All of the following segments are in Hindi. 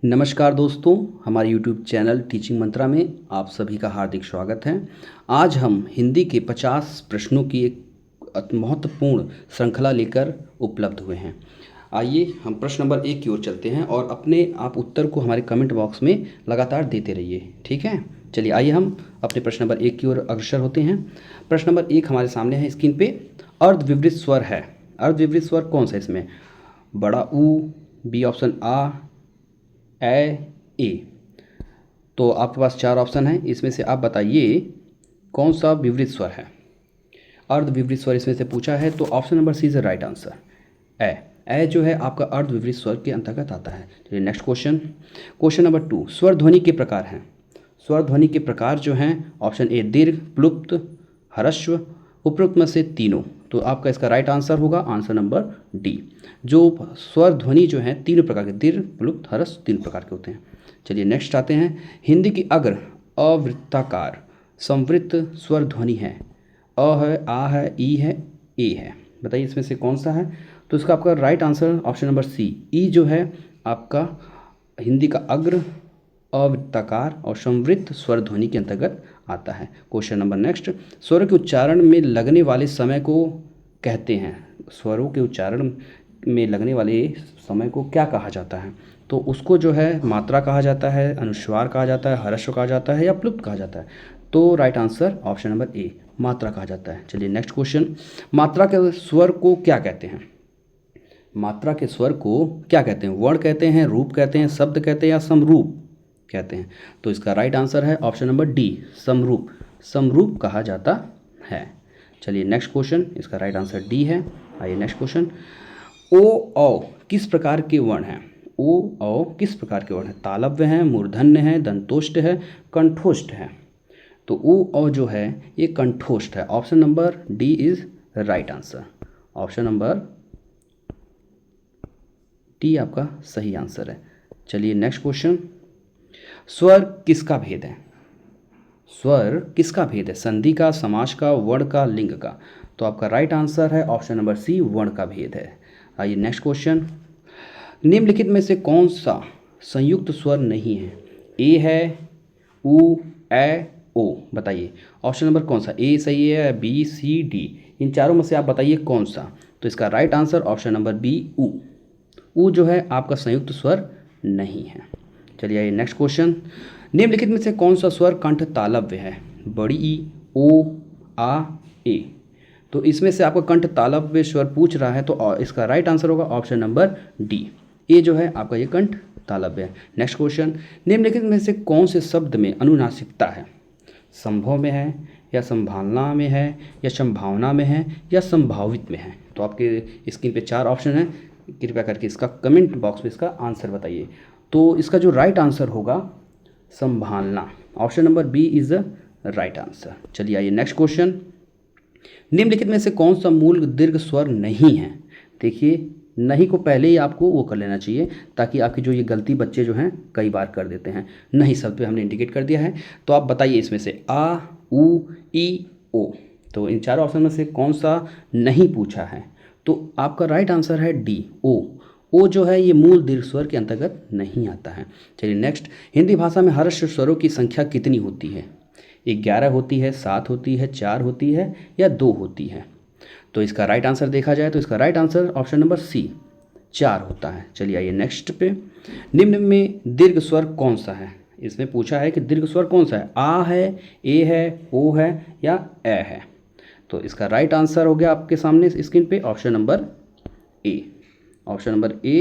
नमस्कार दोस्तों, हमारे YouTube चैनल टीचिंग मंत्रा में आप सभी का हार्दिक स्वागत है। आज हम हिंदी के 50 प्रश्नों की एक महत्वपूर्ण श्रृंखला लेकर उपलब्ध हुए हैं। आइए हम प्रश्न नंबर 1 की ओर चलते हैं और अपने आप उत्तर को हमारे कमेंट बॉक्स में लगातार देते रहिए, ठीक है। चलिए आइए हम अपने प्रश्न नंबर 1 की ओर अग्रसर होते हैं। प्रश्न नंबर 1 हमारे सामने है स्क्रीन पे। अर्धविवृत स्वर है। अर्धविवृत स्वर कौन सा इसमें? बड़ा ऊ, बी ऑप्शन आ, ए। तो आपके पास 4 ऑप्शन हैं, इसमें से आप बताइए कौन सा विवृत स्वर है। अर्धविवृत स्वर इसमें से पूछा है, तो option number C is the right answer. ए जो है आपका अर्धविवृत स्वर के अंतर्गत आता है। चलिए नेक्स्ट क्वेश्चन। क्वेश्चन नंबर 2, स्वर ध्वनि के प्रकार हैं। स्वर ध्वनि के प्रकार जो हैं, ऑप्शन ए दीर्घ, प्लुप्त, ह्रस्व, उपरोक्त में से तीनों। तो आपका इसका राइट आंसर होगा आंसर नंबर डी। जो स्वर ध्वनि जो है तीनों प्रकार के, दीर्घ, प्लुप्त, ह्रस्व, तीन प्रकार के होते हैं। चलिए नेक्स्ट आते हैं। हिंदी की अग्र अवृत्ताकार संवृत्त स्वर ध्वनि है। अ है, आ है, ई है, ए है। बताइए इसमें से कौन सा है। तो इसका आपका right answer option number C, ई जो है आपका हिंदी का अग्र अवृत्ताकार और संवृत्त स्वर ध्वनि के अंतर्गत आता है। क्वेश्चन नंबर नेक्स्ट, स्वर के उच्चारण में लगने वाले समय को कहते हैं। स्वरों के उच्चारण में लगने वाले समय को क्या कहा जाता है? तो उसको जो है मात्रा कहा जाता है, अनुस्वार कहा जाता है, ह्रस्व कहा जाता है या प्लुप्त कहा जाता है। तो राइट आंसर ऑप्शन नंबर ए, मात्रा कहा जाता है। चलिए नेक्स्ट क्वेश्चन। मात्रा के स्वर को क्या कहते हैं? मात्रा के स्वर को क्या कहते हैं? वर्ण कहते हैं, रूप कहते हैं, शब्द कहते हैं या समरूप कहते हैं? तो इसका राइट आंसर है ऑप्शन नंबर डी, समरूप। समरूप कहा जाता है। चलिए नेक्स्ट क्वेश्चन, इसका राइट आंसर डी है। आइए नेक्स्ट क्वेश्चन। ओ औ किस प्रकार के वर्ण हैं? ओ औ किस प्रकार के वर्ण हैं? तालव्य हैं, मूर्धन्य है, दंतोष्ठ है, कंठोष्ठ है। तो ओ औ जो है ये कंठोष्ठ है। Option number D is right answer. Option number D आपका सही आंसर है। चलिए नेक्स्ट क्वेश्चन। स्वर किसका भेद है? स्वर किसका भेद है? संधि का, समास का, वर्ण का, लिंग का। तो आपका राइट आंसर है ऑप्शन नंबर सी, वर्ण का भेद है। आइए नेक्स्ट क्वेश्चन। निम्नलिखित में से कौन सा संयुक्त स्वर नहीं है? ए है, उ, ए, ओ। बताइए ऑप्शन नंबर कौन सा? ए सही है, बी, सी, डी। इन चारों में से आप बताइए कौन सा। तो इसका right answer option number B, उ। उ जो है आपका संयुक्त स्वर नहीं है। चलिए आइए नेक्स्ट क्वेश्चन। निम्नलिखित में से कौन सा स्वर कंठ तालव्य है? बड़ी ई, ओ, आ, ए। तो इसमें से आपका कंठ तालव्य स्वर पूछ रहा है, तो इसका राइट आंसर होगा ऑप्शन नंबर डी, ए जो है आपका ये कंठ तालव्य है। Next question. निम्नलिखित में से कौन से शब्द में अनुनासिकता है? संभव में है, या संभावना में है, या संभावना में है, या संभावित में है। तो आपके स्क्रीन पे 4 ऑप्शन हैं, कृपया करके इसका कमेंट बॉक्स में इसका आंसर बताइए। तो इसका जो राइट आंसर होगा संभावना। Option number B is the right answer. चलिए आइए नेक्स्ट क्वेश्चन। निम्नलिखित में से कौन सा मूल दीर्घ स्वर नहीं है? देखिए नहीं को पहले ही आपको वो कर लेना चाहिए, ताकि आपकी जो ये गलती बच्चे जो हैं कई बार कर देते हैं। नहीं शब्द पे हमने इंडिकेट कर दिया है। तो आप बताइए इसमें से आ, उ, ई, ओ। तो इन चारों ऑप्शन में से कौन सा नहीं पूछा है? तो आपका राइट आंसर है डी, ओ। ओ जो है ये मूल दीर्घ स्वर के अंतर्गत नहीं आता है। चलिए नेक्स्ट। हिंदी भाषा में ह्रस्व स्वरों की संख्या कितनी होती है? 11 होती है, 7 होती है, 4 होती है या 2 होती है? तो इसका राइट आंसर देखा जाए तो इसका right answer option number C, 4 होता है। चलिए आइए नेक्स्ट पे। निम्न में दीर्घ स्वर कौन सा है? इसमें पूछा है कि दीर्घ स्वर कौन सा है? आ है, ए है, ओ है या ए है? तो इसका राइट आंसर हो गया आपके सामने स्क्रीन पे option number A. Option number A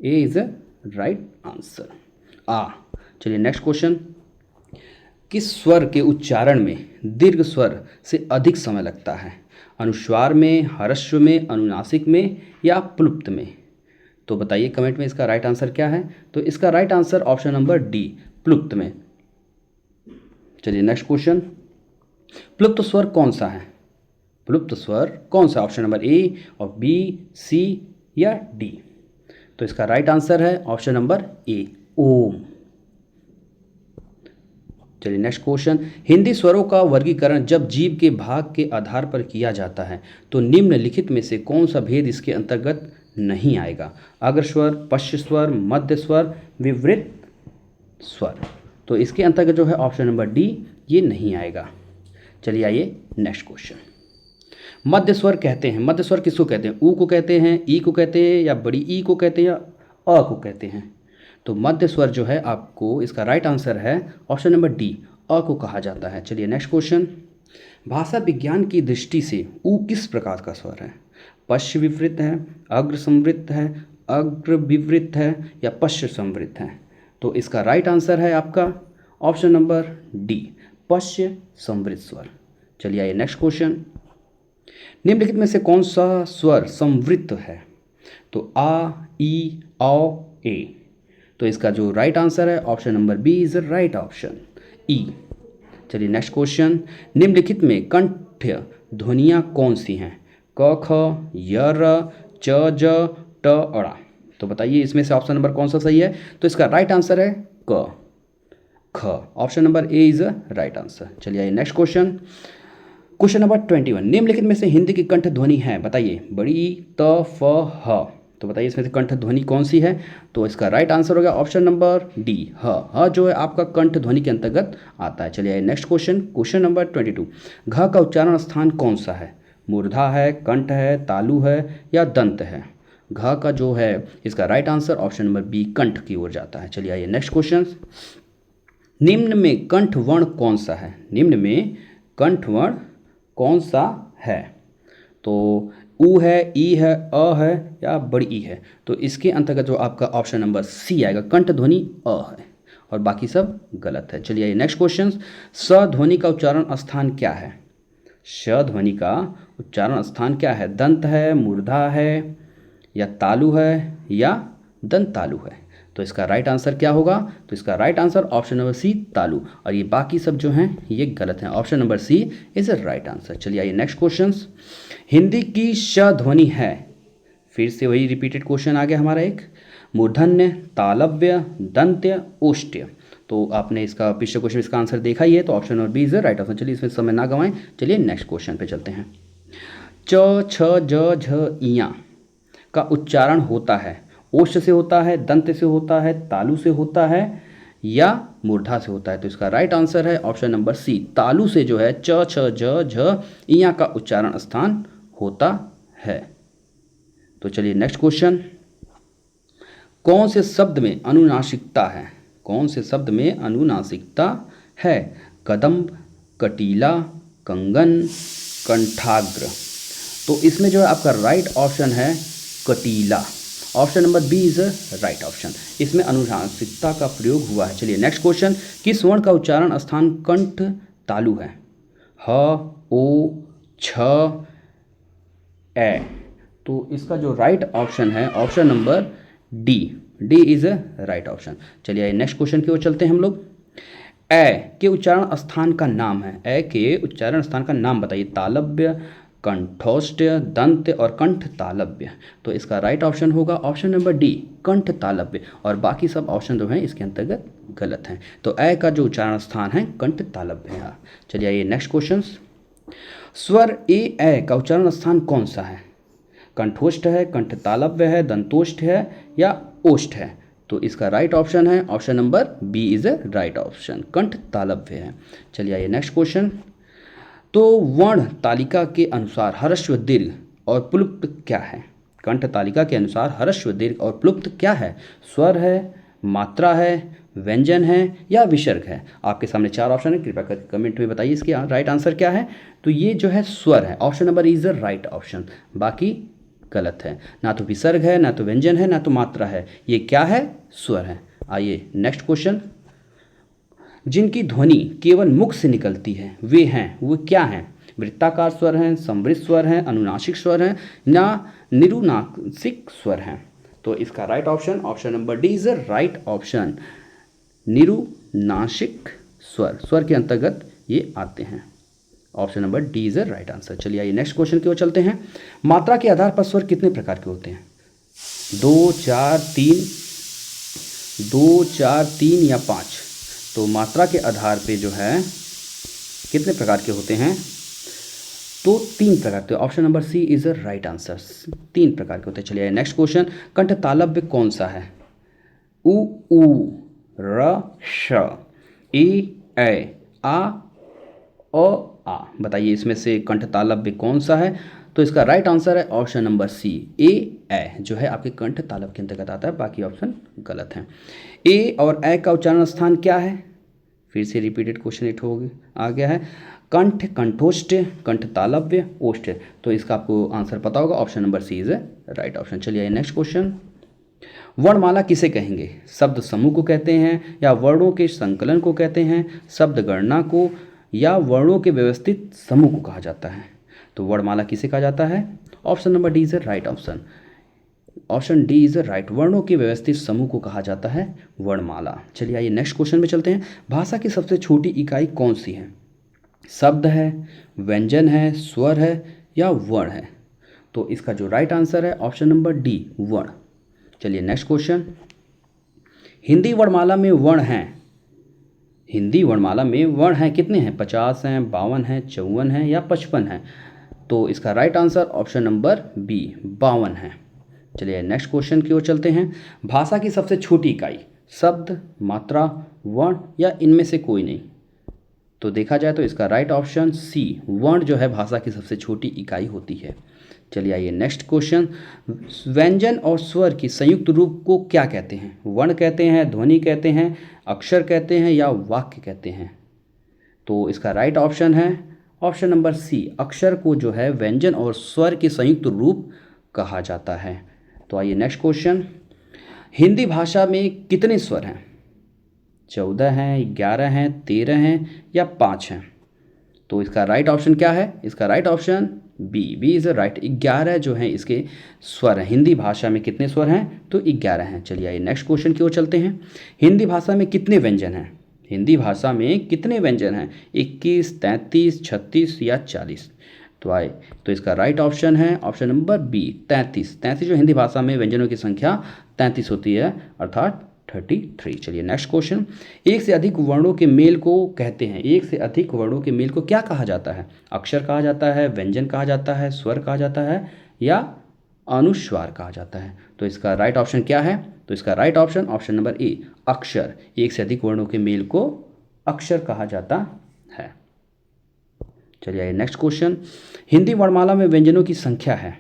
is the right answer, आ। चलिए नेक्स्ट क्वेश्चन। किस स्वर के उच्चारण में दीर्घ स्वर से अधिक समय लगता है? अनुस्वार में, ह्रस्व में, अनुनासिक में या प्लुप्त में? तो बताइए कमेंट में इसका राइट आंसर क्या है। तो इसका right answer option number D, प्लुप्त में। चलिए नेक्स्ट क्वेश्चन। प्लुप्त स्वर कौन सा है? प्लुप्त स्वर कौन सा? ऑप्शन नंबर ए और बी, सी या डी? तो इसका राइट आंसर है ऑप्शन नंबर ए, ओम। चलिए नेक्स्ट क्वेश्चन। हिंदी स्वरों का वर्गीकरण जब जीभ के भाग के आधार पर किया जाता है, तो निम्नलिखित में से कौन सा भेद इसके अंतर्गत नहीं आएगा। अग्र स्वर, पश्च स्वर, मध्य स्वर, विवृत स्वर, तो इसके अंतर्गत जो है ऑप्शन नंबर डी ये नहीं आएगा। चलिए आइए नेक्स्ट क्वेश्चन। मध्य स्वर कहते हैं, मध्य स्वर किसको कहते हैं? ऊ को कहते हैं, ई को कहते हैं, या बड़ी ई को कहते हैं, या अ को कहते हैं? तो मध्य स्वर जो है आपको इसका राइट आंसर है ऑप्शन नंबर डी, अ को कहा जाता है। चलिए नेक्स्ट क्वेश्चन। भाषा विज्ञान की दृष्टि से ऊ किस प्रकार का स्वर है? पश्च विवृत है, अग्र संवृत है, अग्र विवृत है, या पश्च संवृत है? तो इसका राइट आंसर है आपका ऑप्शन नंबर डी, पश्च संवृत स्वर। चलिए आइए नेक्स्ट क्वेश्चन। निम्नलिखित में से कौन सा स्वर संवृत है? तो आ, ई, औ, ए। तो इसका जो राइट आंसर है option number B is the right option, ई। चलिए नेक्स्ट क्वेश्चन। निम्नलिखित में कंठ्य ध्वनियाँ कौन सी हैं? क, ख, य, र, च, ज, ट, अड़ा। तो बताइए इसमें से ऑप्शन नंबर कौन सा सही है? तो इसका राइट आंसर है क, ख। Option number A is right answer. चलिए आइए नेक्स्ट क्वेश्चन। Question number 21। निम्नलिखित में से हिंदी की कंठ ध्वनि है, बताइए। बड़ी, त, फ, ह। तो बताइए इसमें से कंठ ध्वनि कौन सी है? तो इसका राइट आंसर हो गया ऑप्शन नंबर डी, ह जो है आपका कंठ ध्वनि के अंतर्गत आता है। चलिए नेक्स्ट क्वेश्चन। Question number 22। घ का उच्चारण स्थान कौन सा है? मूर्धा है, कंठ है, तालु है, या दंत है? घ का जो है इसका right answer option number B, कंठ की ओर जाता है। चलिए आइए नेक्स्ट क्वेश्चन। निम्न में कंठ वर्ण कौन सा है? निम्न में कंठ वर्ण कौन सा है? तो ऊ है, ई है, अ है, या बड़ी ई है? तो इसके अंतर्गत जो आपका ऑप्शन नंबर सी आएगा, कंठ ध्वनि अ है, और बाकी सब गलत है। चलिए आइए नेक्स्ट क्वेश्चन। स ध्वनि का उच्चारण स्थान क्या है? श ध्वनि का उच्चारण स्थान क्या है? दंत है, मूर्धा है, या तालु है, या दंत तालु है? तो इसका राइट आंसर क्या होगा? तो इसका right answer option number C, तालु, और ये बाकी सब जो हैं ये गलत हैं। Option number C is a right answer. चलिए आइए नेक्स्ट क्वेश्चन। हिंदी की श ध्वनि है, फिर से वही रिपीटेड क्वेश्चन आ गया हमारा एक। मूर्धन्य, तालव्य, दंत्य, ओष्ठ्य। तो आपने इसका पिछले क्वेश्चन इसका आंसर देखा ही है, तो option number B is the right answer. चलिए इसमें समय ना गंवाएं, चलिए नेक्स्ट क्वेश्चन पे चलते हैं। च, छ, ज, झ, इयां का उच्चारण होता है, ओष्ठ से होता है, दंत से होता है, तालु से होता है, या मूर्धा से होता है? तो इसका राइट आंसर है ऑप्शन नंबर सी, तालु से जो है च, छ, ज, झ, इयां का उच्चारण स्थान होता है। तो चलिए नेक्स्ट क्वेश्चन। कौन से शब्द में अनुनासिकता है? कौन से शब्द में अनुनासिकता है? कदम्ब, कटीला, कंगन, कंठाग्र। तो इसमें जो है आपका राइट ऑप्शन है कटीला। Option number B is right option, इसमें अनुनासिकता का प्रयोग हुआ है। चलिए नेक्स्ट क्वेश्चन। किस वर्ण का उच्चारण स्थान कंठ तालु है? ह, ओ, छ, ए। तो इसका जो राइट ऑप्शन है option number D, D is a right option. चलिए नेक्स्ट क्वेश्चन की ओर चलते हैं हम लोग। ए के उच्चारण स्थान का नाम है, ए के उच्चारण स्थान का नाम बताइए। तालव्य, कंठोष्ठ्य, दंत, और कंठ तालव्य। तो इसका राइट ऑप्शन होगा ऑप्शन नंबर डी, कंठ तालव्य, और बाकी सब ऑप्शन जो हैं इसके अंतर्गत गलत हैं। तो ए का जो उच्चारण स्थान है कंठ तालव्य है। चलिए आइए नेक्स्ट क्वेश्चन। स्वर ए का उच्चारण स्थान कौन सा है? कंठोष्ठ है, कंठ तालव्य है, दंतोष्ठ है, या ओष्ठ है? तो इसका राइट ऑप्शन है option number B is a right option, कंठ तालव्य है। चलिए आइए नेक्स्ट क्वेश्चन। तो वर्ण तालिका के अनुसार ह्रस्व, दीर्घ और प्लुप्त क्या है? कंठ तालिका के अनुसार ह्रस्व, दीर्घ और प्लुप्त क्या है? स्वर है, मात्रा है, व्यंजन है, या विसर्ग है? आपके सामने चार ऑप्शन है, कृपया करके कमेंट में बताइए इसके राइट आंसर क्या है। तो ये जो है स्वर है, option number is the right option, बाकी गलत है। ना तो विसर्ग है, ना तो व्यंजन है, ना तो मात्रा है, ये क्या है? स्वर है। आइए नेक्स्ट क्वेश्चन। जिनकी ध्वनि केवल मुख से निकलती है वे हैं, वो क्या हैं? वृत्ताकार स्वर हैं, समवृत स्वर हैं, अनुनासिक स्वर हैं, ना निरुनासिक स्वर हैं? तो इसका right option option number D is right option, निरुनासिक स्वर, स्वर के अंतर्गत ये आते हैं। Option number D is right answer. चलिए आइए नेक्स्ट क्वेश्चन की ओर चलते हैं। मात्रा के आधार पर स्वर कितने प्रकार के होते हैं? 2, 4, 3, 2, 4, 3 या 5? तो मात्रा के आधार पे जो है कितने प्रकार के होते हैं? तो 3 प्रकार के, option number C is the right answer. 3 प्रकार के होते हैं। चलिए नेक्स्ट क्वेश्चन, कंठ तालव्य कौन सा है? उ ऊ, र श, ए ऐ, आ अ आ। बताइए इसमें से कंठ तालव्य कौन सा है? तो इसका राइट आंसर है ऑप्शन नंबर सी, ए ऐ, जो है आपके कंठ तालव्य के अंतर्गत आता है। बाकी ऑप्शन गलत हैं। ए और ऐ का उच्चारण स्थान क्या है? फिर से रिपीटेड क्वेश्चन इट हो आ गया है। कंठ, कंठोष्ठ, कंठ तालव्य, ओष्ठ। तो इसका आपको आंसर पता होगा, option number C is right option. चलिए नेक्स्ट क्वेश्चन, वर्णमाला किसे कहेंगे? शब्द समूह को कहते हैं, या वर्णों के संकलन को कहते हैं, शब्द गणना को, या वर्णों के व्यवस्थित समूह को कहा जाता है? तो वर्णमाला किसे कहा जाता है? Option number D is right option. Option D is right, वर्णों के व्यवस्थित समूह को कहा जाता है वर्णमाला। चलिए आइए नेक्स्ट क्वेश्चन में चलते हैं। भाषा की सबसे छोटी इकाई कौन सी है? शब्द है, व्यंजन है, स्वर है, या वर्ण है? तो इसका जो राइट आंसर है ऑप्शन नंबर डी, वर्ण। चलिए नेक्स्ट क्वेश्चन, हिंदी वर्णमाला में वर्ण हैं, हिंदी वर्णमाला में वर्ण हैं कितने हैं? 50 हैं, 52 हैं, 54 हैं, या 55 हैं? तो इसका right answer option number B, 52 है। चलिए नेक्स्ट क्वेश्चन की ओर चलते हैं। भाषा की सबसे छोटी इकाई, शब्द, मात्रा, वर्ण, या इनमें से कोई नहीं? तो देखा जाए तो इसका राइट ऑप्शन सी, वर्ण जो है भाषा की सबसे छोटी इकाई होती है। चलिए आइए नेक्स्ट क्वेश्चन, व्यंजन और स्वर की संयुक्त रूप को क्या कहते हैं? वर्ण कहते हैं, ध्वनि कहते हैं, अक्षर कहते हैं, या वाक्य कहते हैं? तो इसका राइट ऑप्शन है ऑप्शन नंबर सी, अक्षर को जो है व्यंजन और स्वर के संयुक्त रूप कहा जाता है। तो आइए नेक्स्ट क्वेश्चन, हिंदी भाषा में कितने स्वर हैं? 14 हैं, 11 हैं, 13 हैं, या 5 हैं? तो इसका राइट ऑप्शन क्या है? इसका right option B, B is right, 11 जो हैं इसके स्वर हैं। हिंदी भाषा में कितने स्वर हैं? तो 11 हैं। चलिए आइए नेक्स्ट क्वेश्चन की ओर चलते हैं। हिंदी भाषा में कितने व्यंजन हैं? हिंदी भाषा में कितने व्यंजन हैं? 21, 33, 36, या 40? तो इसका राइट ऑप्शन है ऑप्शन नंबर बी, 33। 33 जो हिंदी भाषा में व्यंजनों की संख्या 33 होती है, अर्थात 33। चलिए नेक्स्ट क्वेश्चन, एक से अधिक वर्णों के मेल को कहते हैं, एक से अधिक वर्णों के मेल को क्या कहा जाता है? अक्षर कहा जाता है, व्यंजन कहा जाता है, स्वर कहा जाता है, या अनुस्वार कहा जाता है? तो इसका राइट ऑप्शन क्या है? तो इसका राइट ऑप्शन ऑप्शन नंबर ए, अक्षर। एक से अधिक वर्णों के मेल को अक्षर कहा जाता है। चलिए आइए नेक्स्ट क्वेश्चन, हिंदी वर्णमाला में व्यंजनों की संख्या है,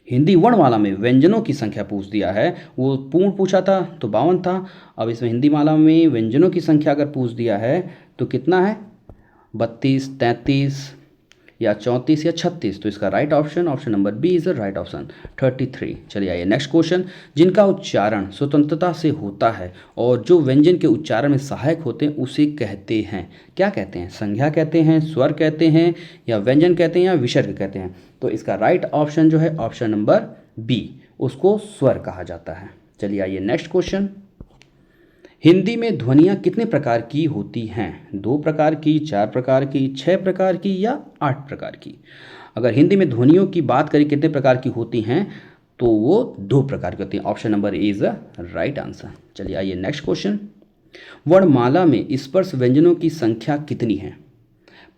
हिंदी वर्णमाला में व्यंजनों की संख्या पूछ दिया है, वो पूर्ण पूछा था तो 52 था। अब इसमें हिंदी माला में व्यंजनों की संख्या अगर पूछ दिया है तो कितना है? 32, 33, या 34, या 36? तो इसका right option option number B is the right option, 33। चलिए आइए नेक्स्ट क्वेश्चन, जिनका उच्चारण स्वतंत्रता से होता है और जो व्यंजन के उच्चारण में सहायक होते हैं उसे कहते हैं, क्या कहते हैं? संज्ञा कहते हैं, स्वर कहते हैं, या व्यंजन कहते हैं, या विसर्ग कहते हैं? तो इसका राइट ऑप्शन जो है ऑप्शन नंबर बी, उसको स्वर कहा जाता है। चलिए आइए नेक्स्ट क्वेश्चन, हिंदी में ध्वनियाँ कितने प्रकार की होती हैं? 2 प्रकार की, 4 प्रकार की, 6 प्रकार की, या 8 प्रकार की? अगर हिंदी में ध्वनियों की बात करें कितने प्रकार की होती हैं, तो वो 2 प्रकार की होती हैं। Option number A is the right answer. चलिए आइए नेक्स्ट क्वेश्चन, वर्णमाला में स्पर्श व्यंजनों की संख्या कितनी है?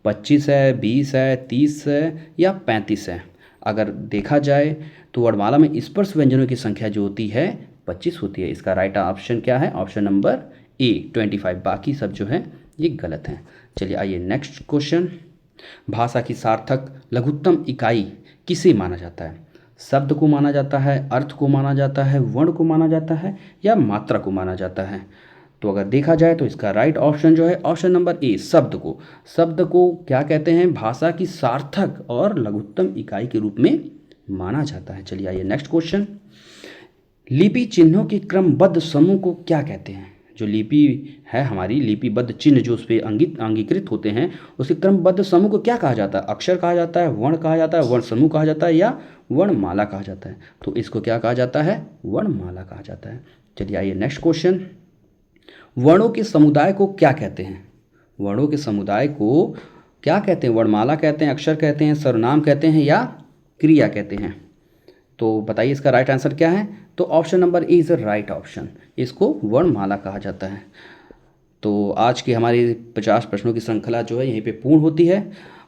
25 है, 20 है, 30 है, या 35 है? अगर देखा जाए तो वर्णमाला में स्पर्श व्यंजनों की संख्या जो होती है 25 होती है। इसका राइट ऑप्शन क्या है? ऑप्शन नंबर ए, 25। बाकी सब जो है ये गलत हैं। चलिए आइए नेक्स्ट क्वेश्चन, भाषा की सार्थक लघुत्तम इकाई किसे माना जाता है? शब्द को माना जाता है, अर्थ को माना जाता है, वर्ण को माना जाता है, या मात्रा को माना जाता है? तो अगर देखा जाए तो इसका राइट ऑप्शन जो है ऑप्शन नंबर ए, शब्द को। शब्द को क्या कहते हैं? भाषा की सार्थक और लघुत्तम इकाई के रूप में माना जाता है। चलिए आइए नेक्स्ट क्वेश्चन, लिपि चिन्हों के क्रमबद्ध समूह को क्या कहते हैं? जो लिपि है हमारी, लिपिबद्ध चिन्ह जो उस पर अंगीकृत होते हैं, उसके क्रमबद्ध समूह को क्या कहा जाता है? अक्षर कहा जाता है, वर्ण कहा जाता है, वर्ण समूह कहा जाता है, या वर्णमाला कहा जाता है? तो इसको क्या कहा जाता है? वर्णमाला कहा जाता है। चलिए आइए नेक्स्ट क्वेश्चन, वर्णों के समुदाय को क्या कहते हैं? वर्णों के समुदाय को क्या कहते हैं? वर्णमाला कहते हैं, अक्षर कहते हैं, सर्वनाम कहते हैं, या क्रिया कहते हैं? तो बताइए इसका राइट आंसर क्या है? तो option number A is the right option, इसको वर्णमाला कहा जाता है। तो आज की हमारी 50 प्रश्नों की श्रृंखला जो है यहीं पे पूर्ण होती है।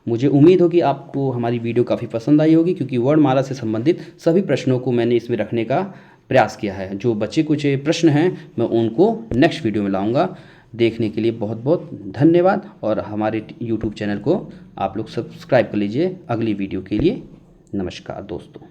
मुझे उम्मीद हो कि आपको हमारी वीडियो काफ़ी पसंद आई होगी, क्योंकि वर्णमाला से संबंधित सभी प्रश्नों को मैंने इसमें रखने का प्रयास किया है। जो बचे कुछ प्रश्न हैं मैं उनको नेक्स्ट वीडियो में लाऊंगा। देखने के लिए बहुत बहुत धन्यवाद, और हमारे यूट्यूब चैनल को आप लोग सब्सक्राइब कर लीजिए अगली वीडियो के लिए। नमस्कार दोस्तों।